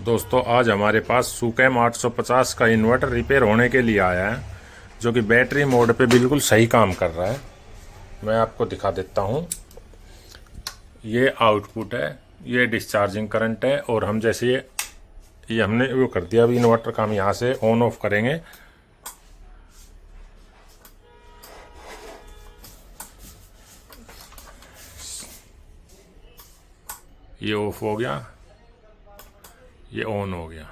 दोस्तों आज हमारे पास सुकैम 850 का इन्वर्टर रिपेयर होने के लिए आया है, जो कि बैटरी मोड पे बिल्कुल सही काम कर रहा है। मैं आपको दिखा देता हूँ। ये आउटपुट है, ये डिस्चार्जिंग करंट है, और हम जैसे ये हमने वो कर दिया। अभी इन्वर्टर का हम यहाँ से ऑन ऑफ करेंगे। ये ऑफ हो गया, ये ऑन हो गया,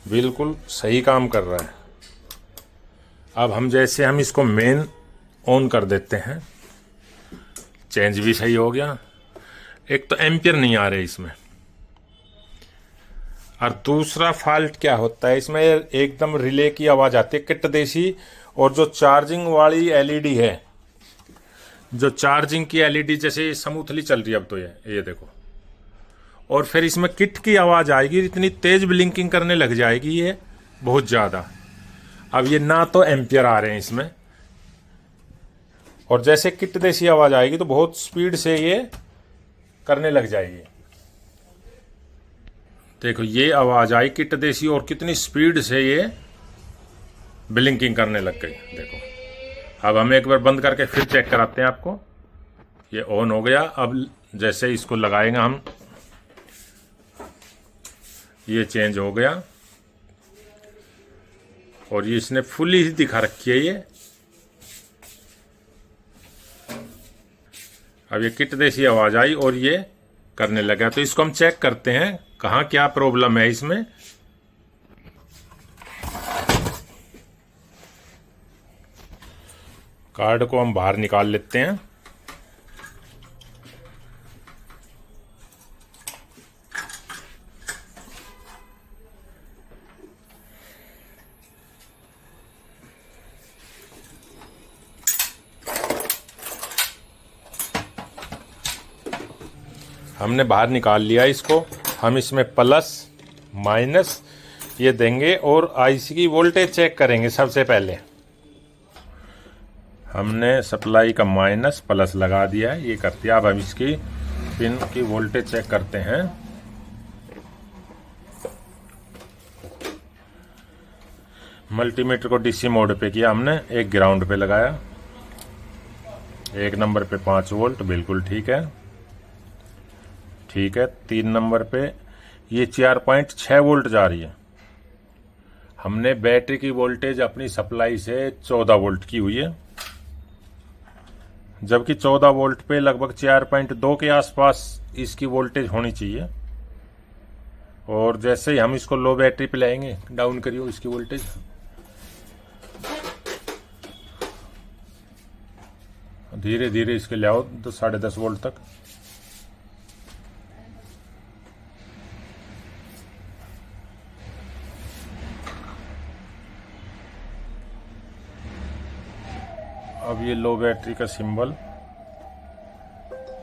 बिल्कुल सही काम कर रहा है। अब हम इसको मेन ऑन कर देते हैं, चेंज भी सही हो गया। एक तो एम्पियर नहीं आ रहे इसमें, और दूसरा फॉल्ट क्या होता है इसमें, एकदम रिले की आवाज़ आती है किट देसी। और जो चार्जिंग वाली एलईडी है, जो चार्जिंग की एलईडी जैसे स्मूथली चल रही है अब तो ये देखो, और फिर इसमें किट की आवाज़ आएगी, इतनी तेज ब्लिंकिंग करने लग जाएगी ये बहुत ज़्यादा। अब ये ना तो एम्पियर आ रहे हैं इसमें, और जैसे किट देसी आवाज़ आएगी तो बहुत स्पीड से ये करने लग जाएगी। देखो ये आवाज़ आई किट देसी, और कितनी स्पीड से ये ब्लिंकिंग करने लग गई। देखो अब हम एक बार बंद करके फिर चेक कराते हैं आपको। ये ऑन हो गया। अब जैसे इसको लगाएंगे हम, ये चेंज हो गया, और ये इसने फुली ही दिखा रखी है ये। अब ये किट देसी आवाज आई और ये करने लगा। तो इसको हम चेक करते हैं कहाँ क्या प्रॉब्लम है इसमें। कार्ड को हम बाहर निकाल लेते हैं। हमने बाहर निकाल लिया इसको। हम इसमें प्लस माइनस ये देंगे और आईसी की वोल्टेज चेक करेंगे। सबसे पहले हमने सप्लाई का माइनस प्लस लगा दिया है, ये कर दिया। अब हम इसकी पिन की वोल्टेज चेक करते हैं। मल्टीमीटर को डीसी मोड पे किया हमने, एक ग्राउंड पे लगाया, एक नंबर पे 5 वोल्ट, बिल्कुल ठीक है। ठीक है, 3 नंबर पे ये 4.6 वोल्ट जा रही है। हमने बैटरी की वोल्टेज अपनी सप्लाई से 14 वोल्ट की हुई है, जबकि 14 वोल्ट पे लगभग 4.2 के आसपास इसकी वोल्टेज होनी चाहिए। और जैसे ही हम इसको लो बैटरी पे लाएंगे, डाउन करियो इसकी वोल्टेज, धीरे धीरे इसके ले आओ 10.5 वोल्ट तक। अब ये लो बैटरी का सिंबल,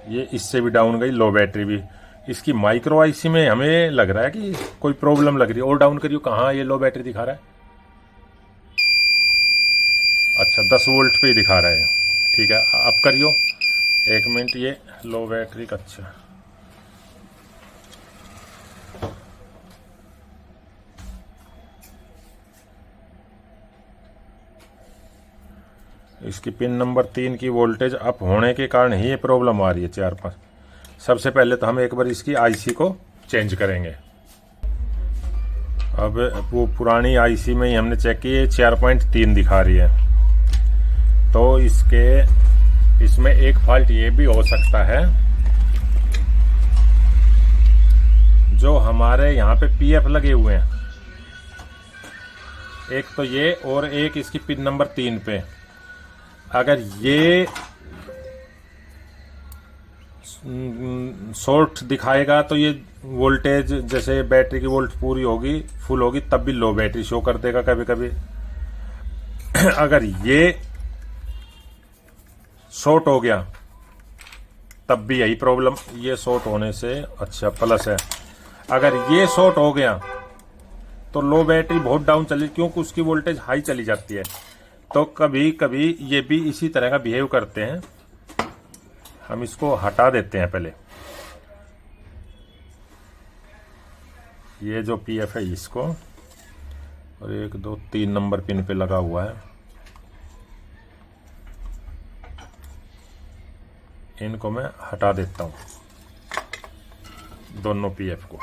ये इससे भी डाउन गई लो बैटरी भी। इसकी माइक्रो आईसी में हमें लग रहा है कि कोई प्रॉब्लम लग रही है। और डाउन करियो, कहाँ ये लो बैटरी दिखा रहा है? अच्छा 10 वोल्ट पे ही दिखा रहा है। ठीक है, अब करियो 1 मिनट, ये लो बैटरी का। अच्छा इसकी पिन नंबर 3 की वोल्टेज अप होने के कारण ही ये प्रॉब्लम आ रही है 4-5। सबसे पहले तो हम एक बार इसकी आईसी को चेंज करेंगे। अब वो पुरानी आईसी में ही हमने चेक की, ये 4.3 दिखा रही है। तो इसमें एक फॉल्ट ये भी हो सकता है, जो हमारे यहाँ पे पीएफ लगे हुए हैं, एक तो ये और एक इसकी पिन नंबर 3 पे। अगर ये शॉर्ट दिखाएगा तो ये वोल्टेज, जैसे बैटरी की वोल्ट पूरी होगी, फुल होगी, तब भी लो बैटरी शो कर देगा कभी कभी। अगर ये शॉर्ट हो गया तब भी यही प्रॉब्लम, ये शॉर्ट होने से। अच्छा प्लस है। अगर ये शॉर्ट हो गया तो लो बैटरी बहुत डाउन चली, क्योंकि उसकी वोल्टेज हाई चली जाती है। तो कभी कभी ये भी इसी तरह का बिहेव करते हैं। हम इसको हटा देते हैं पहले। ये जो पीएफ है इसको, और 1 2 3 नंबर पिन पे लगा हुआ है, इनको मैं हटा देता हूँ, दोनों पीएफ को।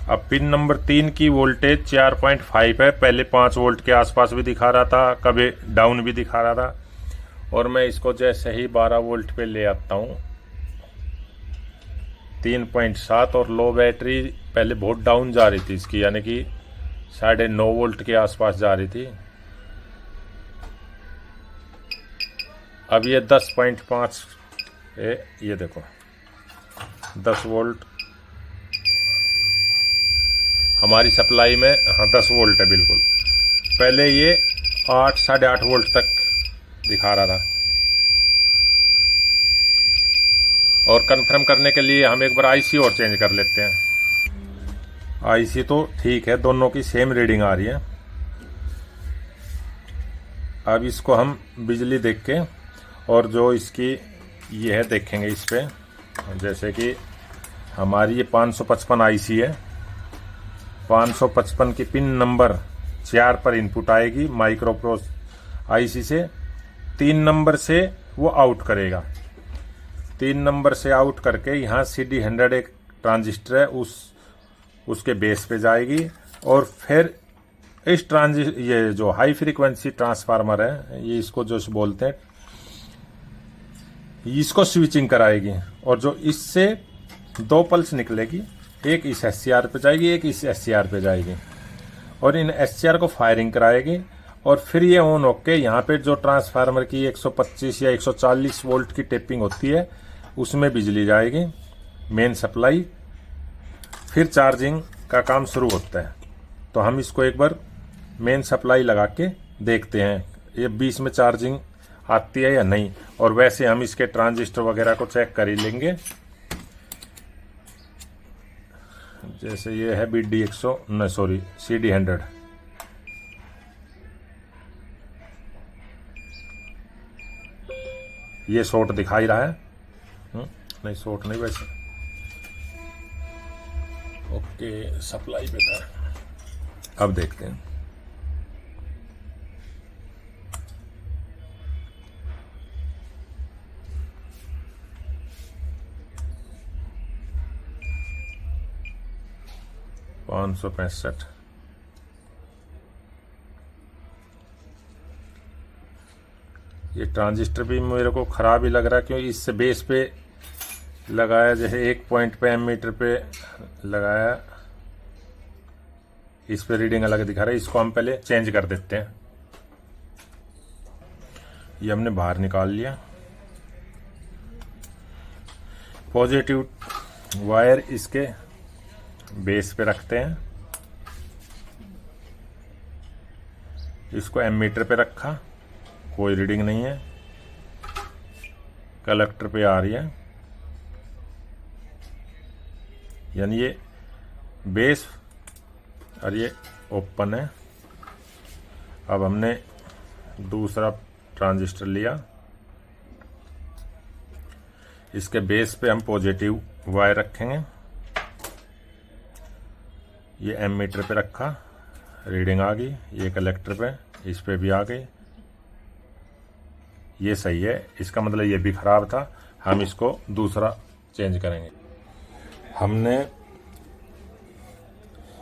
अब पिन नंबर 3 की वोल्टेज 4.5 है। पहले 5 वोल्ट के आसपास भी दिखा रहा था, कभी डाउन भी दिखा रहा था, और मैं इसको जैसे ही 12 वोल्ट पे ले आता हूँ 3.7, और लो बैटरी पहले बहुत डाउन जा रही थी इसकी, यानी कि 9.5 वोल्ट के आसपास जा रही थी। अब ये 10.5 है, ये देखो 10 वोल्ट हमारी सप्लाई में, हाँ 10 वोल्ट है बिल्कुल। पहले ये 8 8.5 वोल्ट तक दिखा रहा था। और कंफर्म करने के लिए हम एक बार आईसी और चेंज कर लेते हैं। आईसी तो ठीक है, दोनों की सेम रीडिंग आ रही है। अब इसको हम बिजली देख के और जो इसकी ये है देखेंगे इस पे, जैसे कि हमारी ये 555 आईसी है, 555 की पिन नंबर 4 पर इनपुट आएगी माइक्रोप्रोस आईसी से। 3 नंबर से वो आउट करेगा, 3 नंबर से आउट करके यहाँ CD100 एक ट्रांजिस्टर है, उसके बेस पे जाएगी, और फिर इस ये जो हाई फ्रीक्वेंसी ट्रांसफार्मर है, ये इसको जो बोलते हैं, इसको स्विचिंग कराएगी, और जो इससे 2 पल्स निकलेगी, एक इस SCR पे जाएगी, एक इस SCR पे जाएगी, और इन SCR को फायरिंग कराएगी। और फिर ये ऑन होके यहाँ पे जो ट्रांसफार्मर की 125 या 140 वोल्ट की टेपिंग होती है, उसमें बिजली जाएगी, मेन सप्लाई। फिर चार्जिंग का काम शुरू होता है। तो हम इसको एक बार मेन सप्लाई लगा के देखते हैं ये 20 में चार्जिंग आती है या नहीं, और वैसे हम इसके ट्रांजिस्टर वगैरह को चेक कर ही लेंगे। जैसे ये है CD100, ये शॉर्ट दिखाई रहा है, नहीं शॉर्ट नहीं वैसे, ओके सप्लाई पे था। अब देखते हैं, $565। ये ट्रांजिस्टर भी मेरे को ख़राब ही लग रहा है, क्योंकि इससे बेस पे लगाया, जैसे 1 पॉइंट पे एमीटर पे लगाया, इस पे रीडिंग अलग दिखा रहा है। इसको हम पहले चेंज कर देते हैं। ये हमने बाहर निकाल लिया। पॉजिटिव वायर इसके बेस पे रखते हैं, इसको एमीटर पे रखा, कोई रीडिंग नहीं है, कलेक्टर पे आ रही है, यानी ये बेस और ये ओपन है। अब हमने दूसरा ट्रांजिस्टर लिया, इसके बेस पे हम पॉजिटिव वायर रखेंगे, ये एमीटर पे रखा, रीडिंग आ गई, ये कलेक्टर पे, इस पे भी आ गई, ये सही है। इसका मतलब ये भी खराब था, हम इसको दूसरा चेंज करेंगे। हमने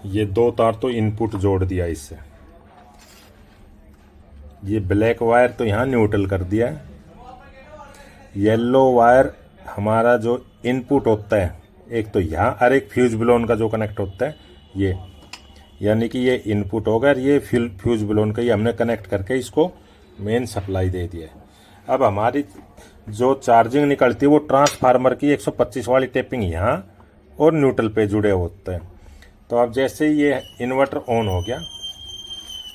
ये 2 तार तो इनपुट जोड़ दिया इससे, ये ब्लैक वायर तो यहाँ न्यूट्रल कर दिया है, येलो वायर हमारा जो इनपुट होता है, एक तो यहाँ और एक फ्यूज ब्लोन का जो कनेक्ट होता है, ये यानी कि ये इनपुट होगा, और ये फ्यूज ब्लोन का ही हमने कनेक्ट करके इसको मेन सप्लाई दे दिया है। अब हमारी जो चार्जिंग निकलती है वो ट्रांसफार्मर की 125 वाली टेपिंग यहाँ और न्यूट्रल पे जुड़े होते हैं। तो अब जैसे ये इन्वर्टर ऑन हो गया,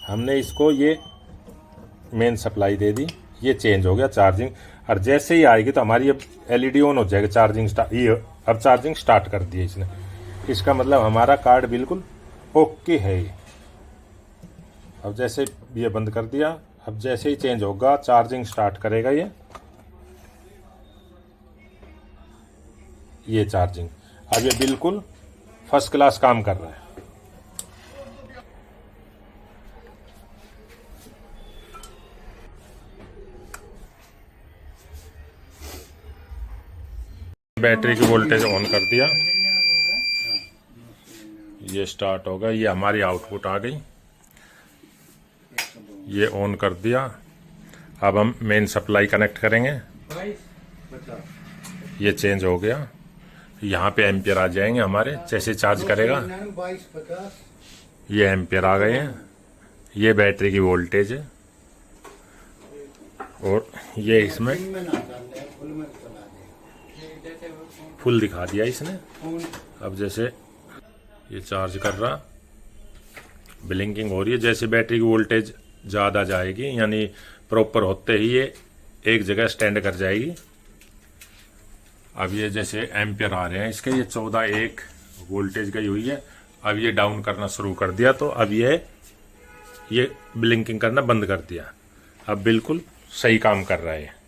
हमने इसको ये मेन सप्लाई दे दी, ये चेंज हो गया चार्जिंग, और जैसे ही आएगी तो हमारी अब LED ऑन हो जाएगा, चार्जिंग स्टार्ट, ये अब चार्जिंग स्टार्ट कर दी है इसने। इसका मतलब हमारा कार्ड बिल्कुल ओके है ये। अब जैसे ये बंद कर दिया, अब जैसे ही चेंज होगा चार्जिंग स्टार्ट करेगा ये चार्जिंग। अब ये बिल्कुल फर्स्ट क्लास काम कर रहा है। बैटरी की वोल्टेज ऑन कर दिया, ये स्टार्ट होगा, ये हमारी आउटपुट आ गई, ये ऑन कर दिया। अब हम मेन सप्लाई कनेक्ट करेंगे, ये चेंज हो गया, यहाँ पे एम्पियर आ जाएंगे हमारे, जैसे चार्ज करेगा ये एम्पियर आ गए हैं। ये बैटरी की वोल्टेज है और ये इसमें फुल दिखा दिया इसने। अब जैसे ये चार्ज कर रहा, ब्लिंकिंग हो रही है, जैसे बैटरी की वोल्टेज ज़्यादा जाएगी यानी प्रॉपर होते ही ये एक जगह स्टैंड कर जाएगी। अब ये जैसे एम्पियर आ रहे हैं इसके, ये 14.1 वोल्टेज गई हुई है। अब ये डाउन करना शुरू कर दिया, तो अब ये ब्लिंकिंग करना बंद कर दिया। अब बिल्कुल सही काम कर रहा है।